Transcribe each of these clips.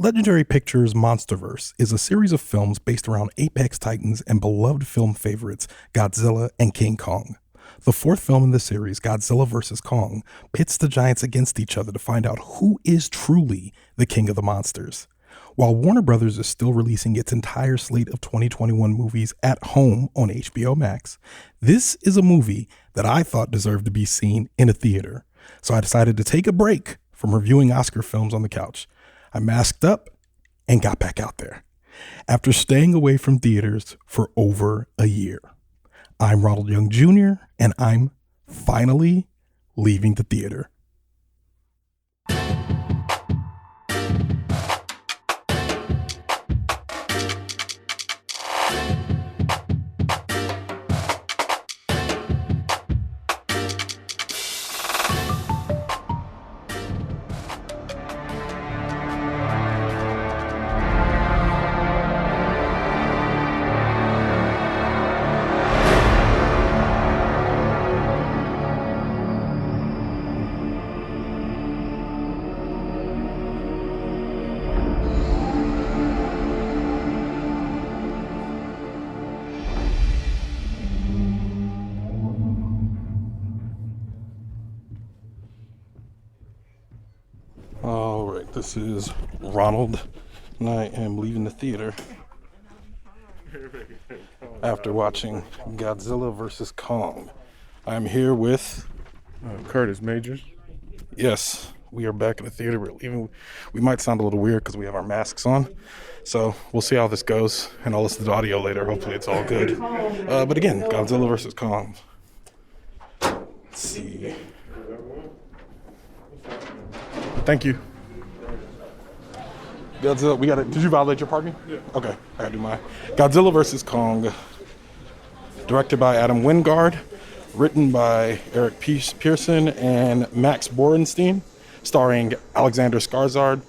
Legendary Pictures' Monsterverse is a series of films based around apex titans and beloved film favorites Godzilla and King Kong. The fourth film in the series, Godzilla vs. Kong, pits the giants against each other to find out who is truly the king of the monsters. While Warner Brothers is still releasing its entire slate of 2021 movies at home on HBO Max, this is a movie that I thought deserved to be seen in a theater. So I decided to take a break from reviewing Oscar films on the couch. I masked up and got back out there after staying away from theaters for over a year. I'm Ronald Young Jr., and I'm finally leaving the theater. All right, this is Ronald, and I am leaving the theater after watching Godzilla vs. Kong. I'm here with Curtis Majors. Yes, we are back in the theater. We're leaving. We might sound a little weird because we have our masks on, so we'll see how this goes, and I'll listen to the audio later. Hopefully it's all good. But again, Godzilla vs. Kong. Let's see. Thank you. Godzilla, we gotta. Did you violate your parking? Yeah. Okay, I gotta do mine. Godzilla vs. Kong, directed by Adam Wingard, written by Eric Pearson and Max Borenstein, starring Alexander Skarsgard,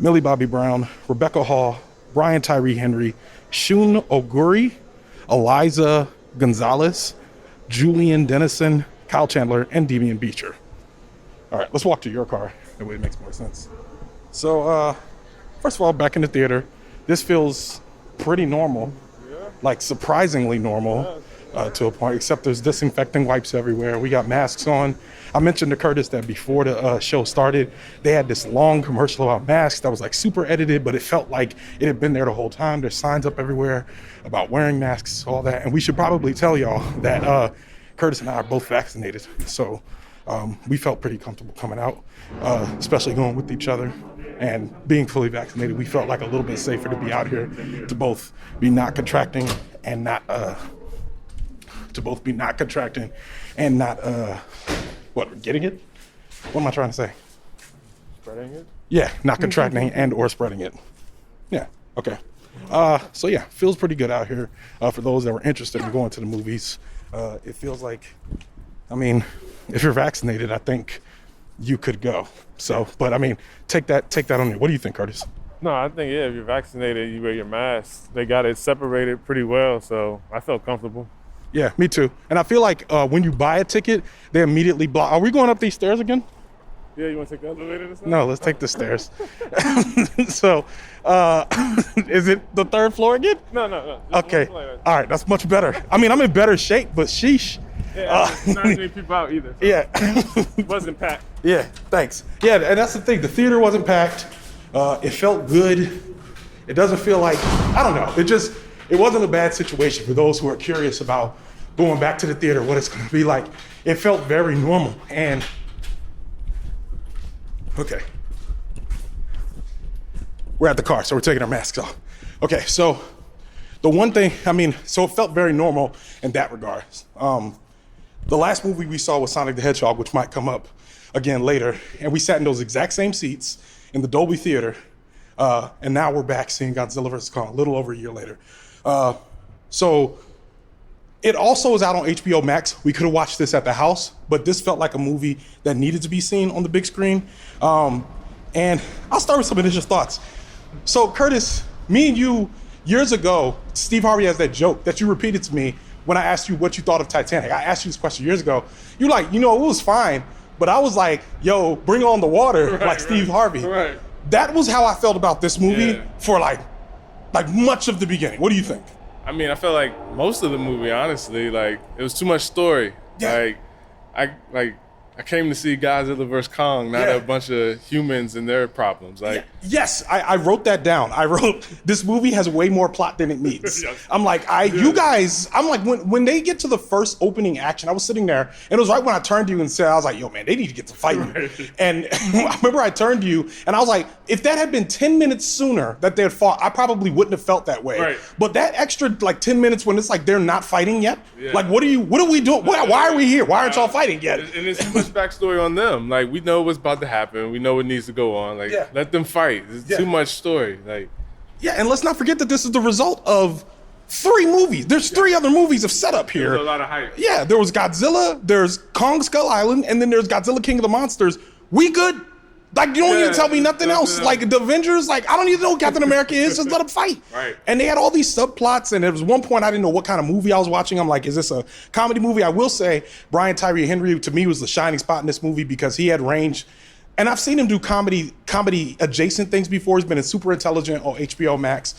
Millie Bobby Brown, Rebecca Hall, Brian Tyree Henry, Shun Oguri, Elza Gonzalez, Julian Dennison, Kyle Chandler, and Demian Bichir. All right, let's walk to your car. That way it makes more sense. So, first of all, back in the theater, this feels pretty normal, like surprisingly normal to a point, except there's disinfecting wipes everywhere. We got masks on. I mentioned to Curtis that before the show started, they had this long commercial about masks that was like super edited, but it felt like it had been there the whole time. There's signs up everywhere about wearing masks, all that. And we should probably tell y'all that Curtis and I are both vaccinated. So we felt pretty comfortable coming out, especially going with each other and being fully vaccinated. We felt like a little bit safer to be out here, to both be not contracting and not getting it? What am I trying to say? Spreading it? Yeah, not contracting and or spreading it. Yeah, okay. So yeah, feels pretty good out here. For those that were interested in going to the movies, it feels like, I mean, if you're vaccinated, I think you could go. So, but I mean, take that on you. What do you think, Curtis? No, I think, if you're vaccinated, you wear your mask. They got it separated pretty well, so I felt comfortable. Yeah, me too. And I feel like when you buy a ticket, they immediately block. Are we going up these stairs again? Yeah, you want to take the elevator this time? No, let's take the stairs. So, is it the third floor again? No. Okay. All right, that's much better. I mean, I'm in better shape, but sheesh. Yeah, not as many people out either. So Yeah. it wasn't packed. Yeah, thanks. Yeah, and that's the thing. The theater wasn't packed. It felt good. It doesn't feel like, I don't know. It wasn't a bad situation for those who are curious about going back to the theater, what it's going to be like. It felt very normal. And, okay. We're at the car, so we're taking our masks off. Okay, so the one thing, so it felt very normal in that regard. The last movie we saw was Sonic the Hedgehog, which might come up again later. And we sat in those exact same seats in the Dolby Theater. And now we're back seeing Godzilla vs. Kong a little over a year later. So it also is out on HBO Max. We could have watched this at the house, but this felt like a movie that needed to be seen on the big screen. And I'll start with some initial thoughts. So Curtis, me and you, years ago, Steve Harvey has that joke that you repeated to me when I asked you what you thought of Titanic. I asked you this question years ago. You're like, it was fine. But I was like, yo, bring on the water, like Steve Harvey. Right. That was how I felt about this movie for like much of the beginning. What do you think? I mean, I felt like most of the movie, honestly, like it was too much story. Yeah. I came to see Godzilla vs. Kong, not a bunch of humans and their problems. Like, yes, I wrote that down. I wrote, this movie has way more plot than it needs. I'm like, you guys, I'm like, when they get to the first opening action, I was sitting there, and it was right when I turned to you and said, I was like, yo, man, they need to get to fighting. Right. And I remember I turned to you, and I was like, if that had been 10 minutes sooner that they had fought, I probably wouldn't have felt that way. Right. But that extra, like, 10 minutes when it's like they're not fighting yet, like, what are we doing? Why are we here? Why aren't y'all fighting yet? And it's too much backstory on them. Like, we know what's about to happen. We know what needs to go on. Like, let them fight. There's too much story. Like, and let's not forget that this is the result of 3 movies. There's 3 other movies of setup here. There's a lot of hype. Yeah, there was Godzilla, there's Kong Skull Island, and then there's Godzilla King of the Monsters. We good. Like, you don't need to tell me nothing else. Like, the Avengers, like, I don't need to know who Captain America is. Just let them fight. Right. And they had all these subplots, and there was one point I didn't know what kind of movie I was watching. I'm like, is this a comedy movie? I will say, Brian Tyree Henry, to me, was the shining spot in this movie because he had range. And I've seen him do comedy adjacent things before. He's been in Super Intelligent on HBO Max,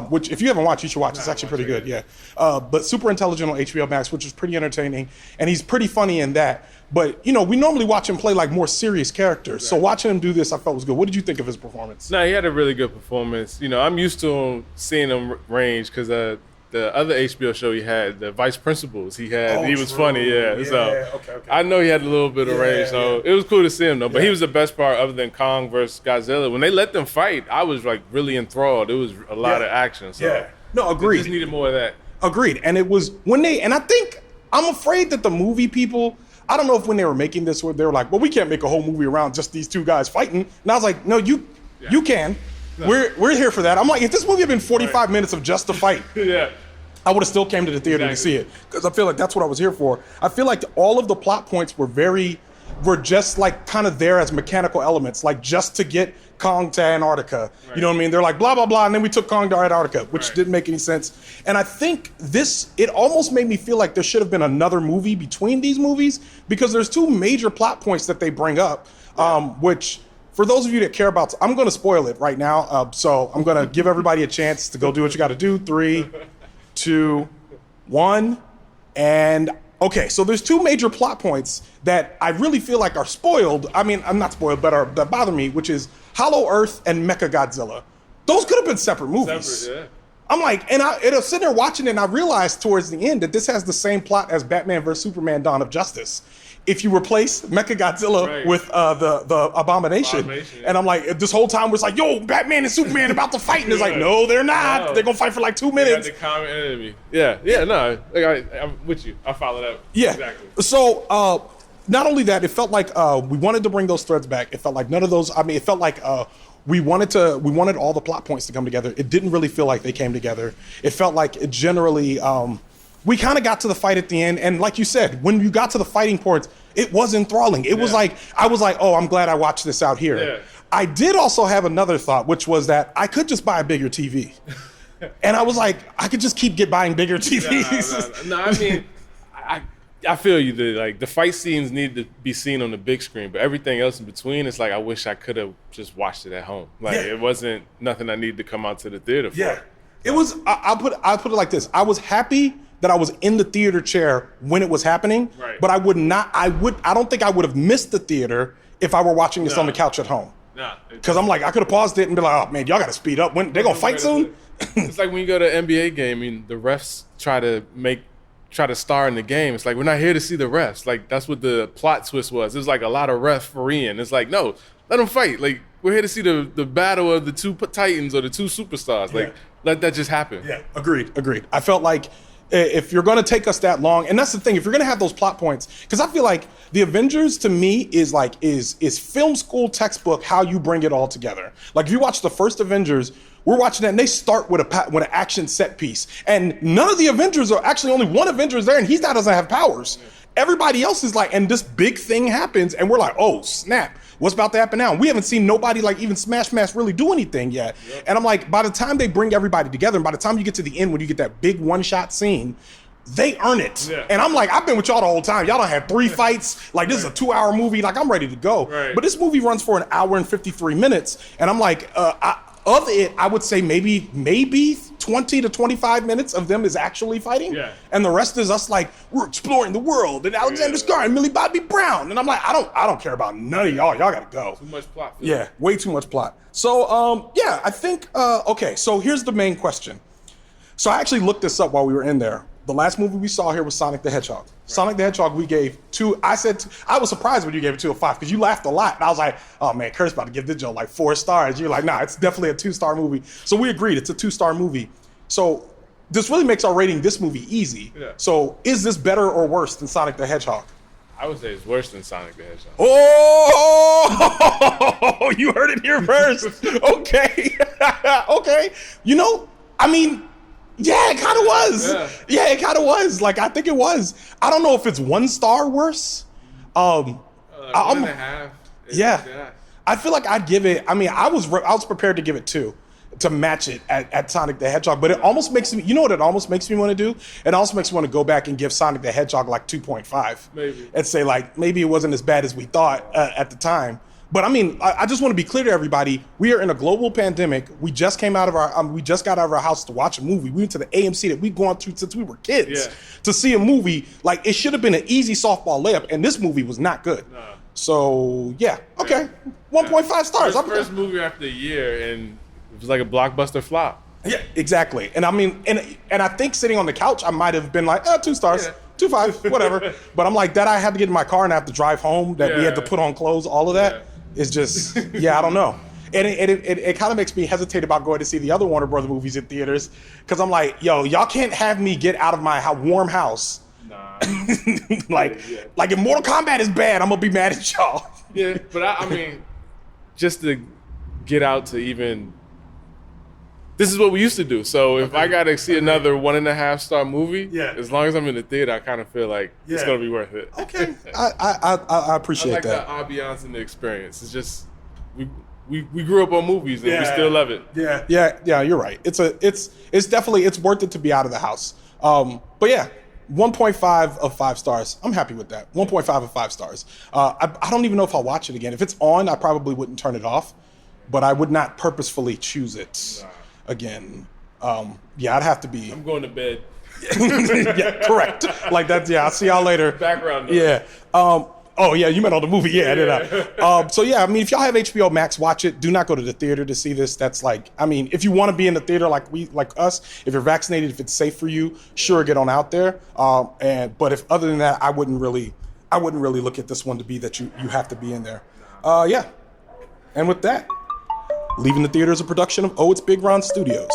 which if you haven't watched, you should watch. It's actually pretty good, but Super Intelligent on HBO Max, which is pretty entertaining. And he's pretty funny in that. But, you know, we normally watch him play like more serious characters. So watching him do this, I felt was good. What did you think of his performance? No, he had a really good performance. You know, I'm used to seeing him range because the other HBO show he had, the Vice Principals, he was funny, So I know he had a little bit of range, so it was cool to see him though. But he was the best part other than Kong versus Godzilla. When they let them fight, I was like really enthralled. It was a lot of action. So no, agreed. Just needed more of that. Agreed. And it was when and I think I'm afraid that the movie people, I don't know if when they were making this, they were like, well, we can't make a whole movie around just these 2 guys fighting. And I was like, no, you can. No. We're here for that. I'm like, if this movie had been 45 minutes of just the fight, I would have still came to the theater to see it because I feel like that's what I was here for. I feel like all of the plot points were just like kind of there as mechanical elements, like just to get Kong to Antarctica. Right. You know what I mean? They're like blah blah blah, and then we took Kong to Antarctica, which didn't make any sense. And I think it almost made me feel like there should have been another movie between these movies because there's 2 major plot points that they bring up, which. For those of you that care about, I'm going to spoil it right now. So I'm going to give everybody a chance to go do what you got to do. 3, 2, 1, and okay. So there's 2 major plot points that I really feel like are spoiled. I mean, I'm not spoiled, but that bother me, which is Hollow Earth and Mechagodzilla. Those could have been separate movies. I'm like, and I was sitting there watching it, and I realized towards the end that this has the same plot as Batman vs Superman: Dawn of Justice. If you replace Mechagodzilla with the Abomination. And I'm like, this whole time was like, yo, Batman and Superman about to fight. And it's like, no, they're not. No. They're going to fight for like 2 minutes. They got the common enemy. No. Like, I'm with you. I follow that. Yeah. Exactly. So, not only that, it felt like we wanted to bring those threads back. It felt like none of those, it felt like we wanted all the plot points to come together. It didn't really feel like they came together. It felt like it generally, we kind of got to the fight at the end. And like you said, when you got to the fighting parts, it was enthralling. It was like, I was like, oh, I'm glad I watched this out here. Yeah. I did also have another thought, which was that I could just buy a bigger TV. And I was like, I could just keep buying bigger TVs. No, I mean, I feel you. The fight scenes need to be seen on the big screen, but everything else in between, it's like I wish I could have just watched it at home. Like it wasn't nothing I needed to come out to the theater for. Yeah, it was. I'll put it like this. I was happy that I was in the theater chair when it was happening, but I don't think I would have missed the theater if I were watching this on the couch at home. Because I'm like, I could have paused it and be like, oh man, y'all got to speed up. When they're gonna fight soon? It's like when you go to an NBA game, I mean, the refs try to star in the game. It's like, we're not here to see the refs. Like, that's what the plot twist was. It was like a lot of refereeing. It's like, no, let them fight. Like, we're here to see the battle of the 2 titans or the 2 superstars. Like, let that just happen. Yeah, agreed. I felt like if you're going to take us that long, and that's the thing, if you're going to have those plot points, because I feel like the Avengers to me is film school textbook how you bring it all together. Like if you watch the first Avengers, we're watching that and they start with an action set piece, and none of the Avengers are actually, only one Avenger is there and doesn't have powers. Everybody else is like, and this big thing happens and we're like, oh snap, what's about to happen now? We haven't seen nobody like even Smash really do anything yet. And I'm like, by the time they bring everybody together and by the time you get to the end when you get that big one-shot scene, they earn it. Yeah. And I'm like, I've been with y'all the whole time. Y'all done had 3 fights. Like, this is a 2-hour movie. Like, I'm ready to go. Right. But this movie runs for an hour and 53 minutes. And I'm like, of it, I would say maybe 20 to 25 minutes of them is actually fighting. Yeah. And the rest is us like, we're exploring the world. And Alexander Skarsgard and Millie Bobby Brown. And I'm like, I don't care about none of y'all. Y'all got to go. Too much plot. Yeah, way too much plot. So, yeah, I think, okay, so here's the main question. So I actually looked this up while we were in there. The last movie we saw here was Sonic the Hedgehog. Right. Sonic the Hedgehog, we gave 2. I was surprised when you gave it 2 of 5 because you laughed a lot. And I was like, oh man, Kurt's about to give this joke like 4 stars. You're like, nah, it's definitely a 2-star movie. So we agreed, it's a 2-star movie. So this really makes our rating this movie easy. Yeah. So is this better or worse than Sonic the Hedgehog? I would say it's worse than Sonic the Hedgehog. Oh, you heard it here first. Okay. Okay. You know, I mean, yeah, it kind of was. Yeah, it kind of was. Like, I think it was. I don't know if it's 1 star worse. 1.5. Yeah. I feel like I'd give it, I mean, I was prepared to give it 2 to match it at Sonic the Hedgehog, but it almost makes me, you know what it almost makes me want to do? It also makes me want to go back and give Sonic the Hedgehog like 2.5. Maybe. And say like, maybe it wasn't as bad as we thought at the time. But I mean, I just want to be clear to everybody. We are in a global pandemic. We just came out of we just got out of our house to watch a movie. We went to the AMC that we've gone through since we were kids to see a movie. Like, it should have been an easy softball layup, and this movie was not good. No. So yeah, okay, 1.5 stars. First movie after a year, and it was like a blockbuster flop. Yeah, exactly. And I mean, and I think sitting on the couch, I might have been like, 2 stars. Yeah. 2.5, whatever. But I'm like, that I had to get in my car and I have to drive home, that we had to put on clothes, all of that. It's just, I don't know. And it kind of makes me hesitate about going to see the other Warner Brother movies in theaters, because I'm like, yo, y'all can't have me get out of my warm house. Nah. like if Mortal Kombat is bad, I'm going to be mad at y'all. Yeah, but I mean, just to get out to even, this is what we used to do. So if I got to see another 1.5 star movie, as long as I'm in the theater, I kind of feel like it's going to be worth it. Okay. I appreciate that. I like the ambiance and the experience. It's just, we grew up on movies and we still love it. Yeah, you're right. It's definitely, it's worth it to be out of the house. But yeah, 1.5 of 5 stars. I'm happy with that. 1.5 of 5 stars. I don't even know if I'll watch it again. If it's on, I probably wouldn't turn it off, but I would not purposefully choose it again. I'd have to be. I'm going to bed. Yeah, correct. Like that. Yeah, I'll see y'all later. Background. Yeah. Oh yeah, you meant on the movie. Yeah, I did. So yeah, I mean, if y'all have HBO Max, watch it. Do not go to the theater to see this. That's like, I mean, if you want to be in the theater like us, if you're vaccinated, if it's safe for you, sure, get on out there. But if other than that, I wouldn't really look at this one to be that you have to be in there. Yeah. And with that, Leaving the Theater is a production of ohitsBigRon Studios.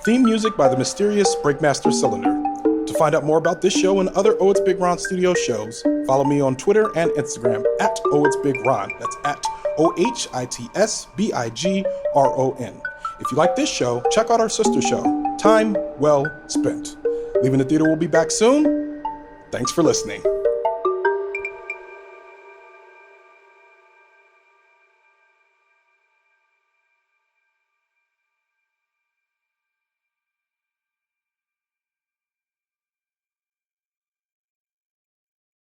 Theme music by the mysterious Breakmaster Cylinder. To find out more about this show and other ohitsBigRon Studios shows, follow me on Twitter and Instagram at ohitsBigRon. That's at ohitsBigRon. If you like this show, check out our sister show, Time Well Spent. Leaving the Theater will be back soon. Thanks for listening.